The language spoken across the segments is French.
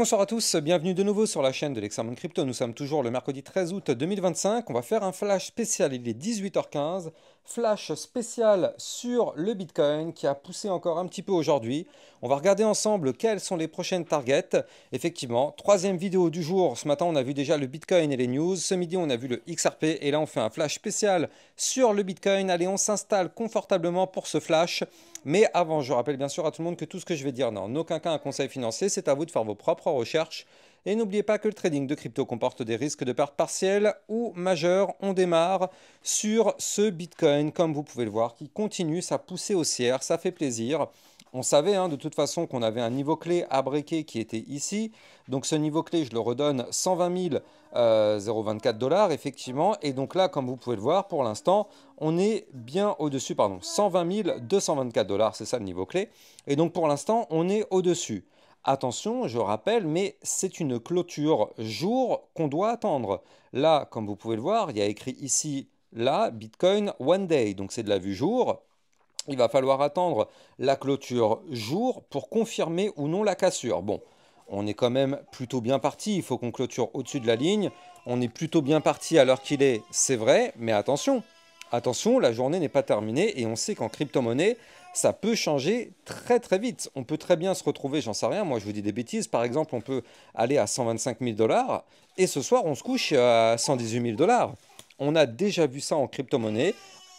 bonsoir à tous, bienvenue de nouveau sur la chaîne de l'Examen Crypto. Nous sommes toujours le mercredi 13 août 2025. On va faire un flash spécial, il est 18h15. Flash spécial sur le Bitcoin qui a poussé encore un petit peu aujourd'hui. On va regarder ensemble quelles sont les prochaines targets. Effectivement, troisième vidéo du jour. Ce matin, on a vu déjà le Bitcoin et les news. Ce midi, on a vu le XRP. Et là, on fait un flash spécial sur le Bitcoin. Allez, on s'installe confortablement pour ce flash. Mais avant, je rappelle bien sûr à tout le monde que tout ce que je vais dire n'a en aucun cas un conseil financier. C'est à vous de faire vos propres recherches. Et n'oubliez pas que le trading de crypto comporte des risques de perte partielle ou majeure. On démarre sur ce Bitcoin, comme vous pouvez le voir, qui continue sa poussée haussière. Ça fait plaisir. On savait de toute façon qu'on avait un niveau clé à breaker qui était ici. Donc ce niveau clé, je le redonne, 120 024 dollars, effectivement. Et donc là, comme vous pouvez le voir, pour l'instant, on est bien au-dessus, pardon, 120 224 dollars, c'est ça le niveau clé. Et donc pour l'instant, on est au-dessus. Attention, je rappelle, mais c'est une clôture jour qu'on doit attendre. Là, comme vous pouvez le voir, il y a écrit ici, là, Bitcoin One Day. Donc c'est de la vue jour. Il va falloir attendre la clôture jour pour confirmer ou non la cassure. Bon, on est quand même plutôt bien parti. Il faut qu'on clôture au-dessus de la ligne. On est plutôt bien parti à l'heure qu'il est, c'est vrai, mais attention. Attention, la journée n'est pas terminée et on sait qu'en crypto-monnaie, ça peut changer très très vite. On peut très bien se retrouver, j'en sais rien, moi je vous dis des bêtises, par exemple on peut aller à 125 000 dollars et ce soir on se couche à 118 000 dollars. On a déjà vu ça en crypto-monnaie,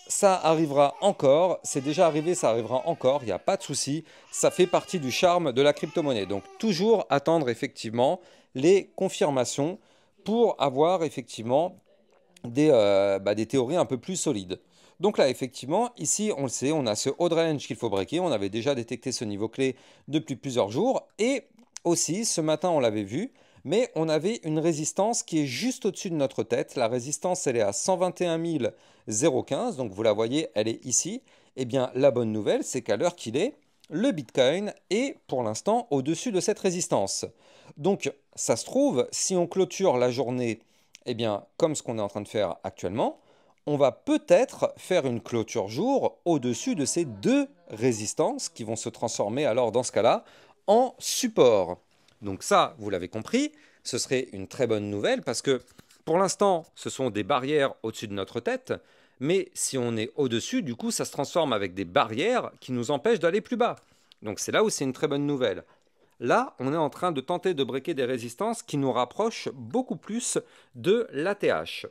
ça arrivera encore, c'est déjà arrivé, ça arrivera encore, il n'y a pas de souci, ça fait partie du charme de la crypto-monnaie. Donc toujours attendre effectivement les confirmations pour avoir effectivement des théories un peu plus solides. Donc là, effectivement, ici, on le sait, on a ce haut range qu'il faut breaker. On avait déjà détecté ce niveau clé depuis plusieurs jours. Et aussi, ce matin, on l'avait vu, mais on avait une résistance qui est juste au-dessus de notre tête. La résistance, elle est à 121 015. Donc vous la voyez, elle est ici. Eh bien, la bonne nouvelle, c'est qu'à l'heure qu'il est, le Bitcoin est pour l'instant au-dessus de cette résistance. Donc, ça se trouve, si on clôture la journée eh bien, comme ce qu'on est en train de faire actuellement, on va peut-être faire une clôture jour au-dessus de ces deux résistances qui vont se transformer alors dans ce cas-là en support. Donc ça, vous l'avez compris, ce serait une très bonne nouvelle parce que pour l'instant, ce sont des barrières au-dessus de notre tête, mais si on est au-dessus, du coup, ça se transforme avec des barrières qui nous empêchent d'aller plus bas. Donc c'est là où c'est une très bonne nouvelle. Là, on est en train de tenter de breaker des résistances qui nous rapprochent beaucoup plus de l'ATH.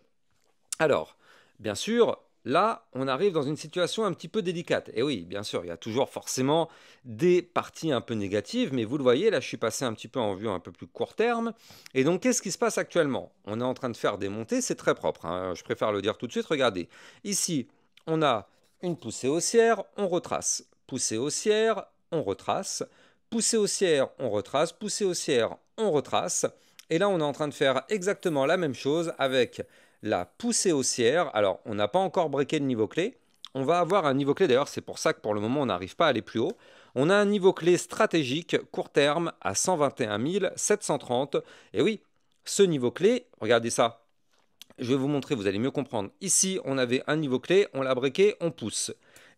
Alors, bien sûr, là, on arrive dans une situation un petit peu délicate. Et oui, bien sûr, il y a toujours forcément des parties un peu négatives, mais vous le voyez, là, je suis passé un petit peu en vue un peu plus court terme. Et donc, qu'est-ce qui se passe actuellement? On est en train de faire des montées, c'est très propre, je préfère le dire tout de suite. Regardez, ici, on a une poussée haussière, on retrace. Poussée haussière, on retrace. Poussée haussière, on retrace. Poussée haussière, on retrace. Et là, on est en train de faire exactement la même chose avec la poussée haussière. Alors, on n'a pas encore breaké le niveau clé. On va avoir un niveau clé, d'ailleurs, c'est pour ça que pour le moment, on n'arrive pas à aller plus haut. On a un niveau clé stratégique, court terme, à 121 730. Et oui, ce niveau clé, regardez ça. Je vais vous montrer, vous allez mieux comprendre. Ici, on avait un niveau clé, on l'a breaké, on pousse.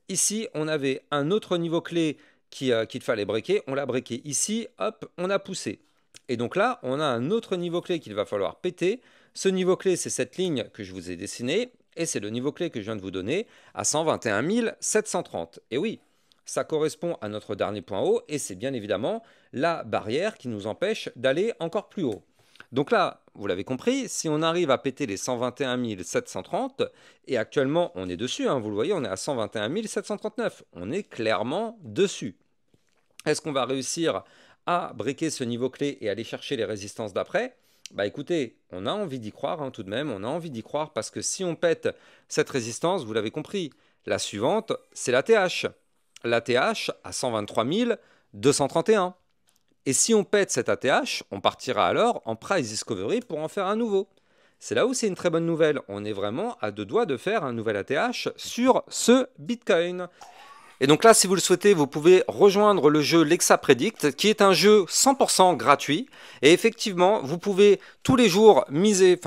Ici, on avait un autre niveau clé qu'il fallait breaker. On l'a breaké ici, hop, on a poussé. Et donc là, on a un autre niveau clé qu'il va falloir péter. Ce niveau clé, c'est cette ligne que je vous ai dessinée. Et c'est le niveau clé que je viens de vous donner à 121 730. Et oui, ça correspond à notre dernier point haut. Et c'est bien évidemment la barrière qui nous empêche d'aller encore plus haut. Donc là, vous l'avez compris, si on arrive à péter les 121 730, et actuellement on est dessus, vous le voyez, on est à 121 739, on est clairement dessus. Est-ce qu'on va réussir à breaker ce niveau clé et aller chercher les résistances d'après? Bah écoutez, on a envie d'y croire tout de même, on a envie d'y croire parce que si on pète cette résistance, vous l'avez compris, la suivante, c'est l'ATH. L'ATH à 123 231. Et si on pète cet ATH, on partira alors en price discovery pour en faire un nouveau. C'est là où c'est une très bonne nouvelle. On est vraiment à deux doigts de faire un nouvel ATH sur ce Bitcoin. Et donc là, si vous le souhaitez, vous pouvez rejoindre le jeu Lexa Predict, qui est un jeu 100% gratuit. Et effectivement, vous pouvez tous les jours miser,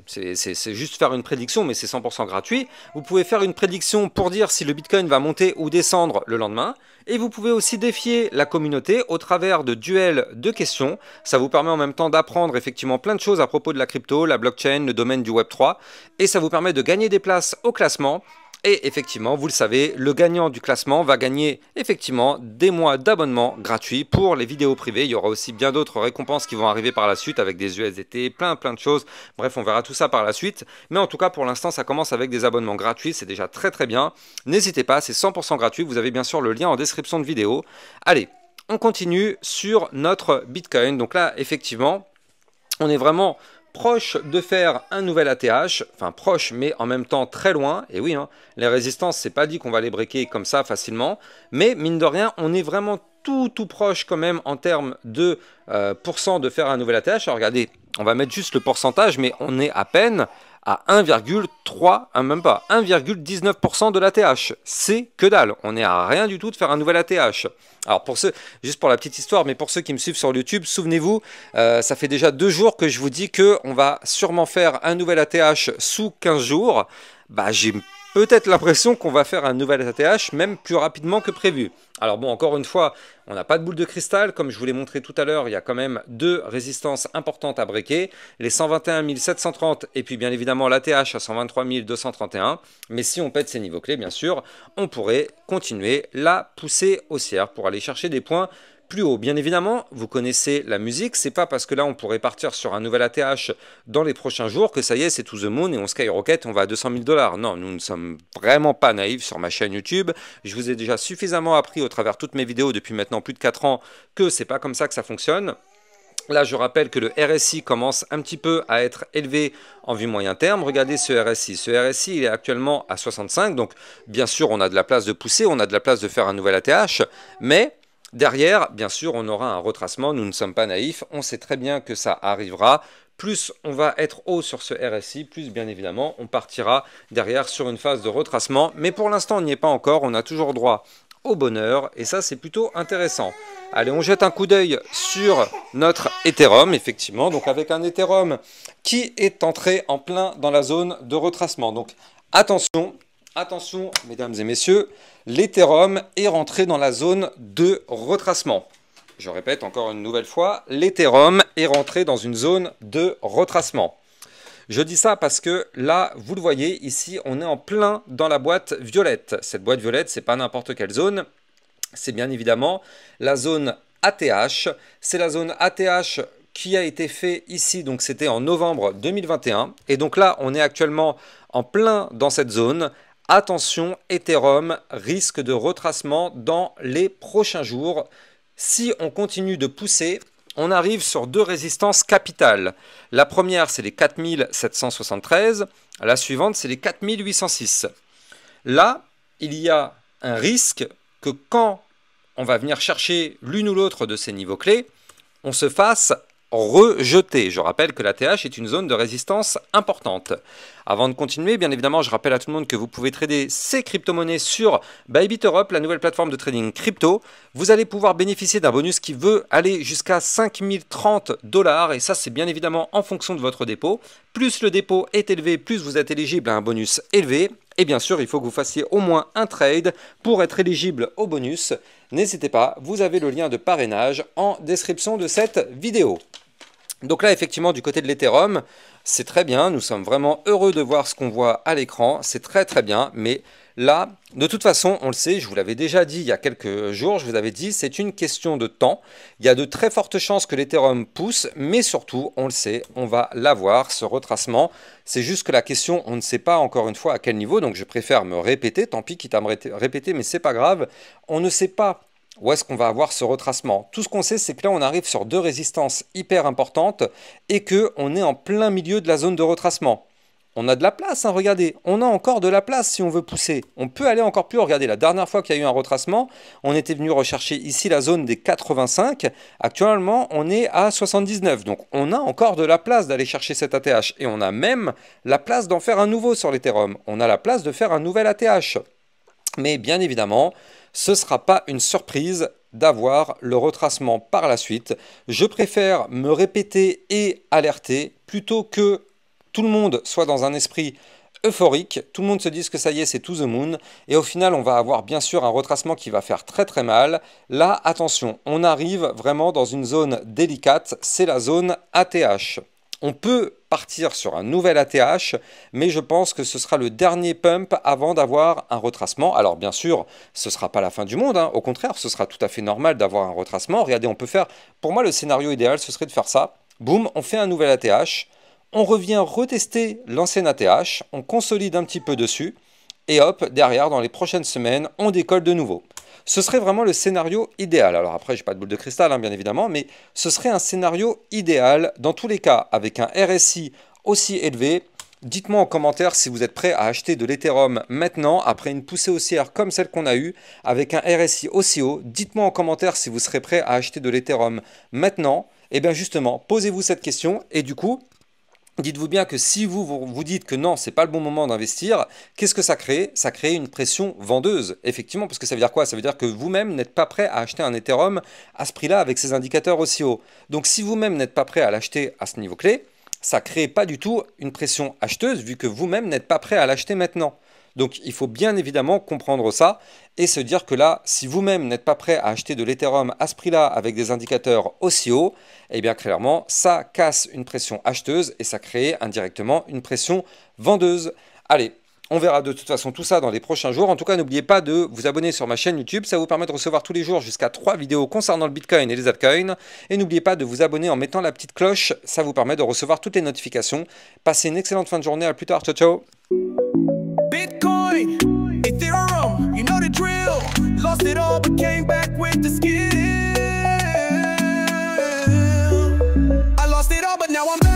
c'est juste faire une prédiction, mais c'est 100% gratuit. Vous pouvez faire une prédiction pour dire si le Bitcoin va monter ou descendre le lendemain. Et vous pouvez aussi défier la communauté au travers de duels de questions. Ça vous permet en même temps d'apprendre effectivement plein de choses à propos de la crypto, la blockchain, le domaine du Web3. Et ça vous permet de gagner des places au classement. Et effectivement, vous le savez, le gagnant du classement va gagner effectivement des mois d'abonnement gratuits pour les vidéos privées. Il y aura aussi bien d'autres récompenses qui vont arriver par la suite avec des USDT, plein de choses. Bref, on verra tout ça par la suite. Mais en tout cas, pour l'instant, ça commence avec des abonnements gratuits. C'est déjà très bien. N'hésitez pas, c'est 100% gratuit. Vous avez bien sûr le lien en description de vidéo. Allez, on continue sur notre Bitcoin. Donc là, effectivement, on est vraiment proche de faire un nouvel ATH, enfin proche mais en même temps très loin, et oui, hein, les résistances, c'est pas dit qu'on va les breaker comme ça facilement, mais mine de rien, on est vraiment tout proche quand même en termes de pourcent de faire un nouvel ATH. Alors regardez, on va mettre juste le pourcentage, mais on est à peine à 1,3, même pas, 1,19% de l'ATH. C'est que dalle, on est à rien du tout de faire un nouvel ATH. Alors pour ceux, juste pour la petite histoire, mais pour ceux qui me suivent sur YouTube, souvenez-vous, ça fait déjà 2 jours que je vous dis qu'on va sûrement faire un nouvel ATH sous 15 jours. Bah j'ai peut-être l'impression qu'on va faire un nouvel ATH même plus rapidement que prévu. Alors bon, encore une fois, on n'a pas de boule de cristal. Comme je vous l'ai montré tout à l'heure, il y a quand même 2 résistances importantes à breaker. Les 121 730 et puis bien évidemment l'ATH à 123 231. Mais si on pète ces niveaux clés, bien sûr, on pourrait continuer la poussée haussière pour aller chercher des points plus haut. Bien évidemment, vous connaissez la musique, c'est pas parce que là on pourrait partir sur un nouvel ATH dans les prochains jours que ça y est, c'est to the moon et on skyrocket, on va à 200 000 $. Non, nous ne sommes vraiment pas naïfs sur ma chaîne YouTube. Je vous ai déjà suffisamment appris au travers de toutes mes vidéos depuis maintenant plus de 4 ans que c'est pas comme ça que ça fonctionne. Là, je rappelle que le RSI commence un petit peu à être élevé en vue moyen terme. Regardez ce RSI. Ce RSI, il est actuellement à 65. Donc, bien sûr, on a de la place de pousser, on a de la place de faire un nouvel ATH. Mais derrière, bien sûr, on aura un retracement. Nous ne sommes pas naïfs. On sait très bien que ça arrivera. Plus on va être haut sur ce RSI, plus bien évidemment, on partira derrière sur une phase de retracement. Mais pour l'instant, on n'y est pas encore. On a toujours droit au bonheur. Et ça, c'est plutôt intéressant. Allez, on jette un coup d'œil sur notre Ethereum, effectivement. Donc, avec un Ethereum qui est entré en plein dans la zone de retracement. Donc, attention, attention, mesdames et messieurs, l'Ethereum est rentré dans la zone de retracement. Je répète encore une nouvelle fois, l'Ethereum est rentré dans une zone de retracement. Je dis ça parce que là, vous le voyez, ici, on est en plein dans la boîte violette. Cette boîte violette, c'est pas n'importe quelle zone. C'est bien évidemment la zone ATH. C'est la zone ATH qui a été fait ici, donc c'était en novembre 2021. Et donc là, on est actuellement en plein dans cette zone. Attention, Ethereum risque de retracement dans les prochains jours. Si on continue de pousser, on arrive sur 2 résistances capitales. La première, c'est les 4773. La suivante, c'est les 4806. Là, il y a un risque que quand on va venir chercher l'une ou l'autre de ces niveaux clés, on se fasse rejeter. Je rappelle que la TH est une zone de résistance importante. Avant de continuer, bien évidemment, je rappelle à tout le monde que vous pouvez trader ces crypto-monnaies sur Bybit Europe, la nouvelle plateforme de trading crypto. Vous allez pouvoir bénéficier d'un bonus qui veut aller jusqu'à 5030 $. Et ça, c'est bien évidemment en fonction de votre dépôt. Plus le dépôt est élevé, plus vous êtes éligible à un bonus élevé. Et bien sûr, il faut que vous fassiez au moins un trade pour être éligible au bonus. N'hésitez pas, vous avez le lien de parrainage en description de cette vidéo. Donc là, effectivement, du côté de l'Ethereum, c'est très bien. Nous sommes vraiment heureux de voir ce qu'on voit à l'écran. C'est très bien. Mais là, de toute façon, on le sait, je vous l'avais déjà dit il y a quelques jours, je vous avais dit, c'est une question de temps. Il y a de très fortes chances que l'Ethereum pousse, mais surtout, on le sait, on va l'avoir, ce retracement. C'est juste que la question, on ne sait pas encore une fois à quel niveau, donc je préfère me répéter, tant pis quitte à me répéter, mais c'est pas grave. On ne sait pas où est-ce qu'on va avoir ce retracement. Tout ce qu'on sait, c'est que là, on arrive sur 2 résistances hyper importantes et qu'on est en plein milieu de la zone de retracement. On a de la place, hein, regardez, on a encore de la place si on veut pousser. On peut aller encore plus haut. Regardez, la dernière fois qu'il y a eu un retracement, on était venu rechercher ici la zone des 85. Actuellement, on est à 79. Donc, on a encore de la place d'aller chercher cet ATH. Et on a même la place d'en faire un nouveau sur l'Ethereum. On a la place de faire un nouvel ATH. Mais bien évidemment, ce ne sera pas une surprise d'avoir le retracement par la suite. Je préfère me répéter et alerter plutôt que tout le monde soit dans un esprit euphorique, tout le monde se dise que ça y est, c'est to the moon, et au final on va avoir bien sûr un retracement qui va faire très très mal. Là, attention, on arrive vraiment dans une zone délicate, c'est la zone ATH. On peut partir sur un nouvel ATH, mais je pense que ce sera le dernier pump avant d'avoir un retracement. Alors bien sûr, ce ne sera pas la fin du monde, hein. Au contraire, ce sera tout à fait normal d'avoir un retracement. Regardez, on peut faire, pour moi le scénario idéal, ce serait de faire ça. Boum, on fait un nouvel ATH, on revient retester l'ancien ATH, on consolide un petit peu dessus, et hop, derrière, dans les prochaines semaines, on décolle de nouveau. Ce serait vraiment le scénario idéal. Alors après, je n'ai pas de boule de cristal, hein, bien évidemment, mais ce serait un scénario idéal, dans tous les cas, avec un RSI aussi élevé. Dites-moi en commentaire si vous êtes prêt à acheter de l'Ethereum maintenant, après une poussée haussière comme celle qu'on a eue, avec un RSI aussi haut. Dites-moi en commentaire si vous serez prêt à acheter de l'Ethereum maintenant. Et bien justement, posez-vous cette question, et du coup, dites-vous bien que si vous dites que non, c'est pas le bon moment d'investir, qu'est-ce que ça crée? Ça crée une pression vendeuse, effectivement, parce que ça veut dire quoi? Ça veut dire que vous-même n'êtes pas prêt à acheter un Ethereum à ce prix-là avec ces indicateurs aussi hauts. Donc si vous-même n'êtes pas prêt à l'acheter à ce niveau clé, ça ne crée pas du tout une pression acheteuse vu que vous-même n'êtes pas prêt à l'acheter maintenant. Donc il faut bien évidemment comprendre ça et se dire que là, si vous-même n'êtes pas prêt à acheter de l'Ethereum à ce prix-là avec des indicateurs aussi hauts, eh bien clairement, ça casse une pression acheteuse et ça crée indirectement une pression vendeuse. Allez, on verra de toute façon tout ça dans les prochains jours. En tout cas, n'oubliez pas de vous abonner sur ma chaîne YouTube. Ça vous permet de recevoir tous les jours jusqu'à 3 vidéos concernant le Bitcoin et les altcoins. Et n'oubliez pas de vous abonner en mettant la petite cloche. Ça vous permet de recevoir toutes les notifications. Passez une excellente fin de journée. À plus tard. Ciao, ciao. Bitcoin, Ethereum, you know the drill. Lost it all but came back with the skill. I lost it all but now I'm back.